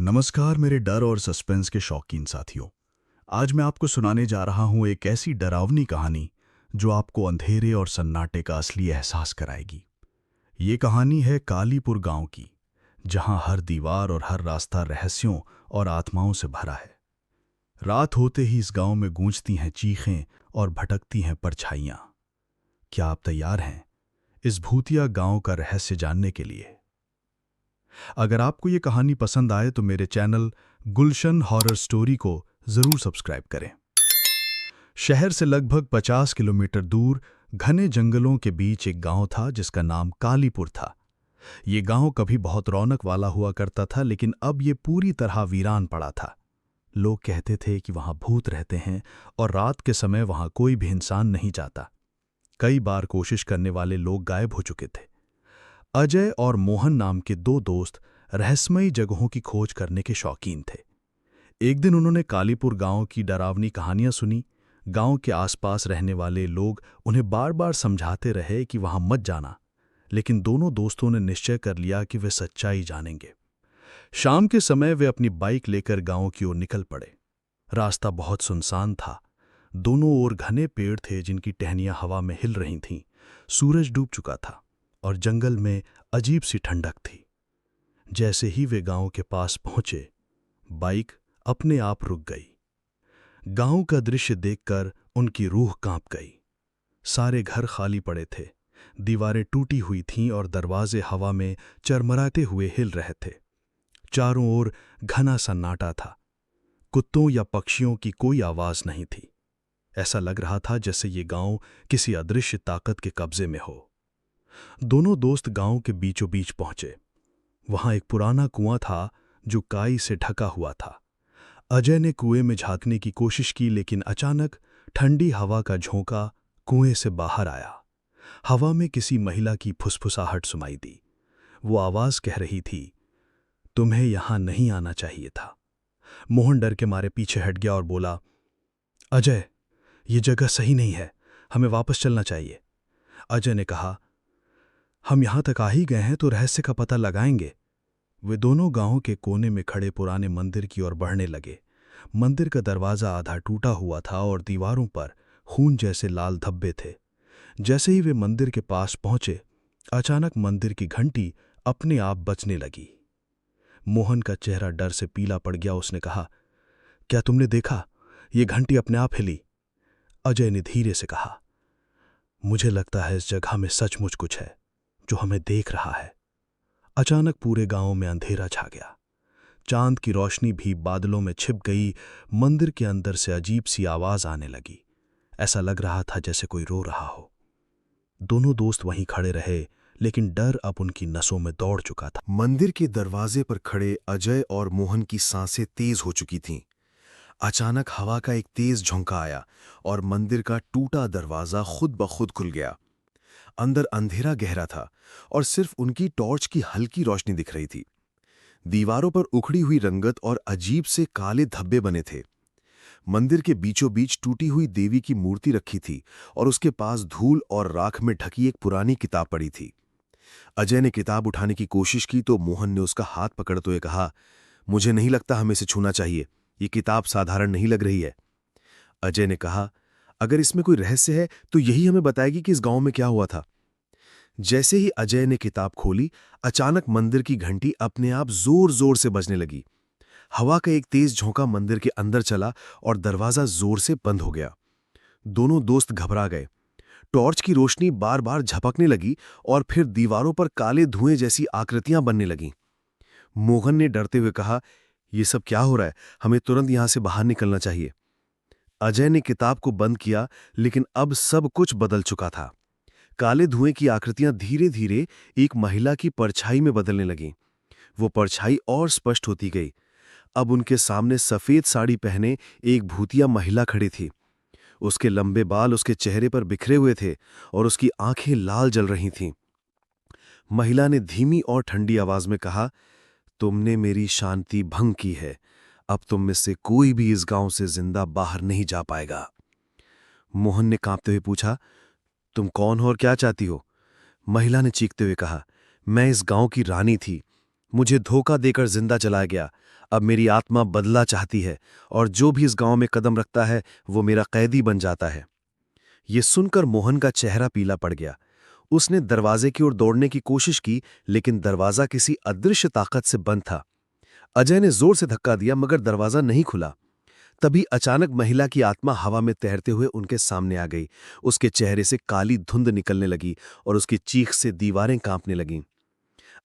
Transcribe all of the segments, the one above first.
नमस्कार मेरे डर और सस्पेंस के शौकीन साथियों। आज मैं आपको सुनाने जा रहा हूं एक ऐसी डरावनी कहानी जो आपको अंधेरे और सन्नाटे का असली एहसास कराएगी। ये कहानी है कालीपुर गांव की, जहां हर दीवार और हर रास्ता रहस्यों और आत्माओं से भरा है। रात होते ही इस गांव में गूंजती हैं चीखें और भटकती हैं परछाइयां। क्या आप तैयार हैं इस भूतिया गांव का रहस्य जानने के लिए? अगर आपको ये कहानी पसंद आए तो मेरे चैनल गुलशन हॉरर स्टोरी को जरूर सब्सक्राइब करें। शहर से लगभग 50 किलोमीटर दूर घने जंगलों के बीच एक गांव था जिसका नाम कालीपुर था। ये गांव कभी बहुत रौनक वाला हुआ करता था, लेकिन अब ये पूरी तरह वीरान पड़ा था। लोग कहते थे कि वहां भूत रहते हैं और रात के समय वहां कोई भी इंसान नहीं जाता। कई बार कोशिश करने वाले लोग गायब हो चुके थे। अजय और मोहन नाम के दो दोस्त रहस्यमयी जगहों की खोज करने के शौकीन थे। एक दिन उन्होंने कालीपुर गांव की डरावनी कहानियां सुनी। गांव के आसपास रहने वाले लोग उन्हें बार बार समझाते रहे कि वहां मत जाना, लेकिन दोनों दोस्तों ने निश्चय कर लिया कि वे सच्चाई जानेंगे। शाम के समय वे अपनी बाइक लेकर गांव की ओर निकल पड़े। रास्ता बहुत सुनसान था। दोनों ओर घने पेड़ थे जिनकी टहनियां हवा में हिल रही थीं। सूरज डूब चुका था और जंगल में अजीब सी ठंडक थी। जैसे ही वे गांव के पास पहुंचे, बाइक अपने आप रुक गई। गांव का दृश्य देखकर उनकी रूह कांप गई। सारे घर खाली पड़े थे, दीवारें टूटी हुई थीं और दरवाजे हवा में चरमराते हुए हिल रहे थे। चारों ओर घना सन्नाटा था। कुत्तों या पक्षियों की कोई आवाज नहीं थी। ऐसा लग रहा था जैसे ये गांव किसी अदृश्य ताकत के कब्जे में हो। दोनों दोस्त गांव के बीचों बीच पहुंचे। वहां एक पुराना कुआं था जो काई से ढका हुआ था। अजय ने कुएं में झांकने की कोशिश की, लेकिन अचानक ठंडी हवा का झोंका कुएं से बाहर आया। हवा में किसी महिला की फुसफुसाहट सुनाई दी। वो आवाज कह रही थी, तुम्हें यहां नहीं आना चाहिए था। मोहन डर के मारे पीछे हट गया और बोला, अजय, ये जगह सही नहीं है, हमें वापस चलना चाहिए। अजय ने कहा, हम यहां तक आ ही गए हैं तो रहस्य का पता लगाएंगे। वे दोनों गांव के कोने में खड़े पुराने मंदिर की ओर बढ़ने लगे। मंदिर का दरवाजा आधा टूटा हुआ था और दीवारों पर खून जैसे लाल धब्बे थे। जैसे ही वे मंदिर के पास पहुंचे, अचानक मंदिर की घंटी अपने आप बजने लगी। मोहन का चेहरा डर से पीला पड़ गया। उसने कहा, क्या तुमने देखा? ये घंटी अपने आप हिली। अजय ने धीरे से कहा, मुझे लगता है इस जगह में सचमुच कुछ है जो हमें देख रहा है। अचानक पूरे गांव में अंधेरा छा गया। चांद की रोशनी भी बादलों में छिप गई। मंदिर के अंदर से अजीब सी आवाज आने लगी। ऐसा लग रहा था जैसे कोई रो रहा हो। दोनों दोस्त वहीं खड़े रहे, लेकिन डर अब उनकी नसों में दौड़ चुका था। मंदिर के दरवाजे पर खड़े अजय और मोहन की सांसें तेज हो चुकी थीं। अचानक हवा का एक तेज झोंका आया और मंदिर का टूटा दरवाजा खुद ब खुद खुल गया। अंदर अंधेरा गहरा था और सिर्फ उनकी टॉर्च की हल्की रोशनी दिख रही थी। दीवारों पर उखड़ी हुई रंगत और अजीब से काले धब्बे बने थे। मंदिर के बीचों बीच टूटी हुई देवी की मूर्ति रखी थी और उसके पास धूल और राख में ढकी एक पुरानी किताब पड़ी थी। अजय ने किताब उठाने की कोशिश की तो मोहन ने उसका हाथ पकड़ते हुए कहा, मुझे नहीं लगता हमें इसे छूना चाहिए, ये किताब साधारण नहीं लग रही है। अजय ने कहा, अगर इसमें कोई रहस्य है तो यही हमें बताएगी कि इस गांव में क्या हुआ था। जैसे ही अजय ने किताब खोली, अचानक मंदिर की घंटी अपने आप जोर जोर से बजने लगी। हवा का एक तेज झोंका मंदिर के अंदर चला और दरवाजा जोर से बंद हो गया। दोनों दोस्त घबरा गए। टॉर्च की रोशनी बार बार झपकने लगी और फिर दीवारों पर काले धुएं जैसी आकृतियां बनने लगीं। मोहन ने डरते हुए कहा, यह सब क्या हो रहा है? हमें तुरंत यहां से बाहर निकलना चाहिए। अजय ने किताब को बंद किया, लेकिन अब सब कुछ बदल चुका था। काले धुएं की आकृतियां धीरे धीरे एक महिला की परछाई में बदलने लगीं। वो परछाई और स्पष्ट होती गई। अब उनके सामने सफेद साड़ी पहने एक भूतिया महिला खड़ी थी। उसके लंबे बाल उसके चेहरे पर बिखरे हुए थे और उसकी आंखें लाल जल रही थीं। महिला ने धीमी और ठंडी आवाज में कहा, तुमने मेरी शांति भंग की है। अब तुम में से कोई भी इस गांव से जिंदा बाहर नहीं जा पाएगा। मोहन ने कांपते हुए पूछा, तुम कौन हो और क्या चाहती हो? महिला ने चीखते हुए कहा, मैं इस गांव की रानी थी। मुझे धोखा देकर जिंदा चलाया गया। अब मेरी आत्मा बदला चाहती है और जो भी इस गांव में कदम रखता है वो मेरा कैदी बन जाता है। ये सुनकर मोहन का चेहरा पीला पड़ गया। उसने दरवाजे की ओर दौड़ने की कोशिश की, लेकिन दरवाजा किसी अदृश्य ताकत से बंद था। अजय ने जोर से धक्का दिया, मगर दरवाजा नहीं खुला। तभी अचानक महिला की आत्मा हवा में तैरते हुए उनके सामने आ गई। उसके चेहरे से काली धुंध निकलने लगी और उसकी चीख से दीवारें कांपने लगीं।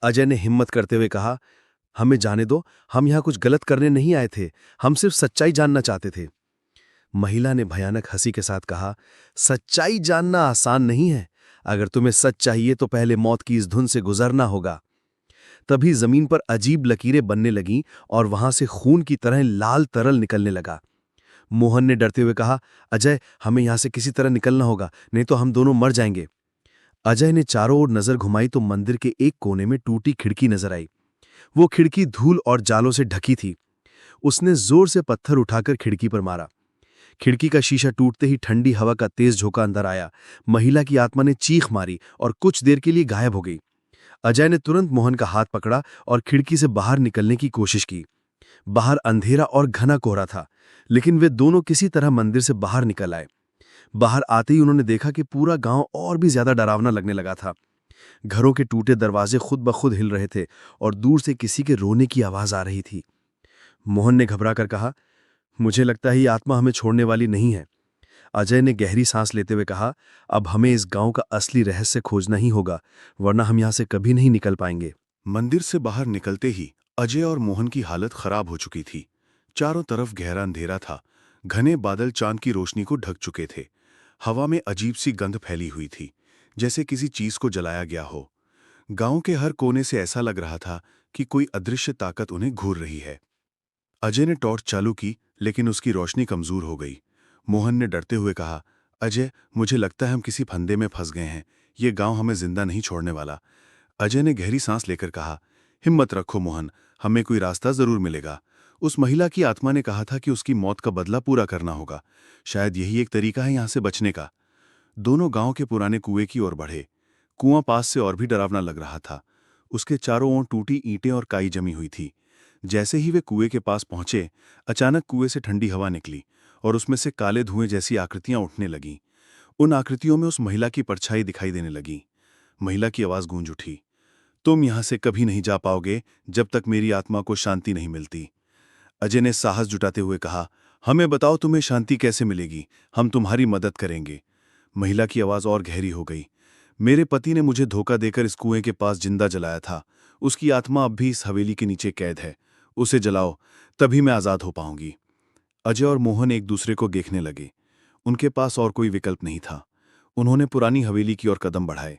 अजय ने हिम्मत करते हुए कहा, हमें जाने दो, हम यहां कुछ गलत करने नहीं आए थे, हम सिर्फ सच्चाई जानना चाहते थे। महिला ने भयानक हंसी के साथ कहा, सच्चाई जानना आसान नहीं है। अगर तुम्हें सच चाहिए तो पहले मौत की इस धुन से गुजरना होगा। तभी जमीन पर अजीब लकीरें बनने लगीं और वहां से खून की तरह लाल तरल निकलने लगा। मोहन ने डरते हुए कहा, अजय, हमें यहां से किसी तरह निकलना होगा, नहीं तो हम दोनों मर जाएंगे। अजय ने चारों ओर नजर घुमाई तो मंदिर के एक कोने में टूटी खिड़की नजर आई। वो खिड़की धूल और जालों से ढकी थी। उसने जोर से पत्थर उठाकर खिड़की पर मारा। खिड़की का शीशा टूटते ही ठंडी हवा का तेज झोंका अंदर आया। महिला की आत्मा ने चीख मारी और कुछ देर के लिए गायब हो गई। अजय ने तुरंत मोहन का हाथ पकड़ा और खिड़की से बाहर निकलने की कोशिश की। बाहर अंधेरा और घना कोहरा था, लेकिन वे दोनों किसी तरह मंदिर से बाहर निकल आए। बाहर आते ही उन्होंने देखा कि पूरा गांव और भी ज्यादा डरावना लगने लगा था। घरों के टूटे दरवाजे खुद ब खुद हिल रहे थे और दूर से किसी के रोने की आवाज आ रही थी। मोहन ने घबराकर कहा, मुझे लगता है ये आत्मा हमें छोड़ने वाली नहीं है। अजय ने गहरी सांस लेते हुए कहा, अब हमें इस गांव का असली रहस्य खोजना ही होगा, वरना हम यहां से कभी नहीं निकल पाएंगे। मंदिर से बाहर निकलते ही अजय और मोहन की हालत खराब हो चुकी थी। चारों तरफ गहरा अंधेरा था। घने बादल चांद की रोशनी को ढक चुके थे। हवा में अजीब सी गंध फैली हुई थी, जैसे किसी चीज को जलाया गया हो। गांव के हर कोने से ऐसा लग रहा था कि कोई अदृश्य ताकत उन्हें घूर रही है। अजय ने टॉर्च चालू की, लेकिन उसकी रोशनी कमजोर हो गई। मोहन ने डरते हुए कहा, अजय, मुझे लगता है हम किसी फंदे में फंस गए हैं। ये गांव हमें जिंदा नहीं छोड़ने वाला। अजय ने गहरी सांस लेकर कहा, हिम्मत रखो मोहन, हमें कोई रास्ता जरूर मिलेगा। उस महिला की आत्मा ने कहा था कि उसकी मौत का बदला पूरा करना होगा। शायद यही एक तरीका है यहां से बचने का। दोनों गांव के पुराने कुएं की ओर बढ़े। कुआं पास से और भी डरावना लग रहा था। उसके चारों ओर टूटी ईंटें और काई जमी हुई थी। जैसे ही वे कुएं के पास पहुंचे, अचानक कुएं से ठंडी हवा निकली और उसमें से काले धुएं जैसी आकृतियां उठने लगीं। उन आकृतियों में उस महिला की परछाई दिखाई देने लगी। महिला की आवाज गूंज उठी, तुम यहां से कभी नहीं जा पाओगे जब तक मेरी आत्मा को शांति नहीं मिलती। अजय ने साहस जुटाते हुए कहा, हमें बताओ तुम्हें शांति कैसे मिलेगी, हम तुम्हारी मदद करेंगे। महिला की आवाज और गहरी हो गई, मेरे पति ने मुझे धोखा देकर इस कुएं के पास जिंदा जलाया था। उसकी आत्मा अब भी इस हवेली के नीचे कैद है। उसे जलाओ, तभी मैं आजाद हो पाऊंगी। अजय और मोहन एक दूसरे को देखने लगे। उनके पास और कोई विकल्प नहीं था। उन्होंने पुरानी हवेली की ओर कदम बढ़ाए।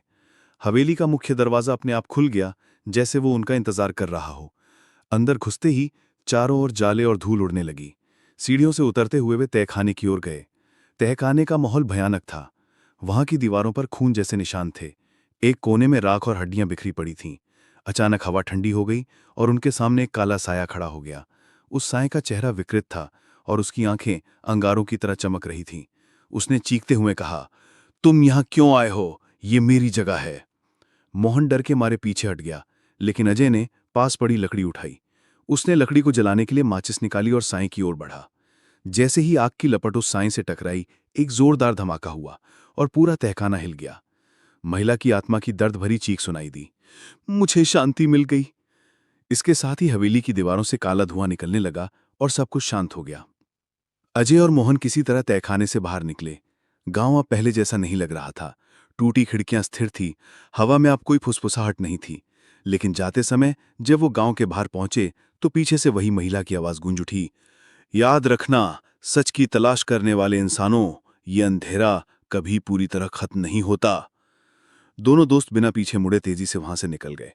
हवेली का मुख्य दरवाजा अपने आप खुल गया, जैसे वो उनका इंतजार कर रहा हो। अंदर घुसते ही चारों ओर जाले और धूल उड़ने लगी। सीढ़ियों से उतरते हुए वे तहखाने की ओर गए। तहखाने का माहौल भयानक था। वहां की दीवारों पर खून जैसे निशान थे। एक कोने में राख और हड्डियां बिखरी पड़ी थीं। अचानक हवा ठंडी हो गई और उनके सामने एक काला साया खड़ा हो गया। उस साये का चेहरा विकृत था और उसकी आंखें अंगारों की तरह चमक रही थीं। उसने चीखते हुए कहा, तुम यहां क्यों आए हो? ये मेरी जगह है। मोहन डर के मारे पीछे हट गया, लेकिन अजय ने पास पड़ी लकड़ी उठाई। उसने लकड़ी को जलाने के लिए माचिस निकाली और साए की ओर बढ़ा। जैसे ही आग की लपट उस साए से टकराई, एक जोरदार धमाका हुआ और पूरा तहखाना हिल गया। महिला की आत्मा की दर्द भरी चीख सुनाई दी, मुझे शांति मिल गई। इसके साथ ही हवेली की दीवारों से काला धुआं निकलने लगा और सब कुछ शांत हो गया। अजय और मोहन किसी तरह तहखाने से बाहर निकले। गांव अब पहले जैसा नहीं लग रहा था। टूटी खिड़कियां स्थिर थी, हवा में अब कोई फुसफुसाहट नहीं थी। लेकिन जाते समय जब वो गांव के बाहर पहुंचे तो पीछे से वही महिला की आवाज गूंज उठी, याद रखना, सच की तलाश करने वाले इंसानों, ये अंधेरा कभी पूरी तरह खत्म नहीं होता। दोनों दोस्त बिना पीछे मुड़े तेजी से वहां से निकल गए।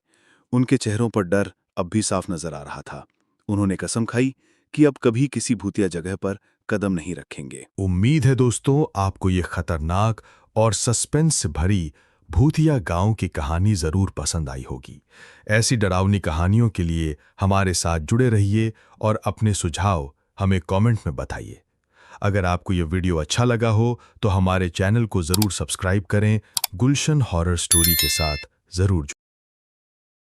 उनके चेहरों पर डर अब भी साफ नजर आ रहा था। उन्होंने कसम खाई कि अब कभी किसी भूतिया जगह पर कदम नहीं रखेंगे। उम्मीद है दोस्तों आपको ये खतरनाक और सस्पेंस से भरी भूतिया गांव की कहानी जरूर पसंद आई होगी। ऐसी डरावनी कहानियों के लिए हमारे साथ जुड़े रहिए और अपने सुझाव हमें कमेंट में बताइए। अगर आपको ये वीडियो अच्छा लगा हो तो हमारे चैनल को जरूर सब्सक्राइब करें। गुलशन हॉरर स्टोरी के साथ जरूर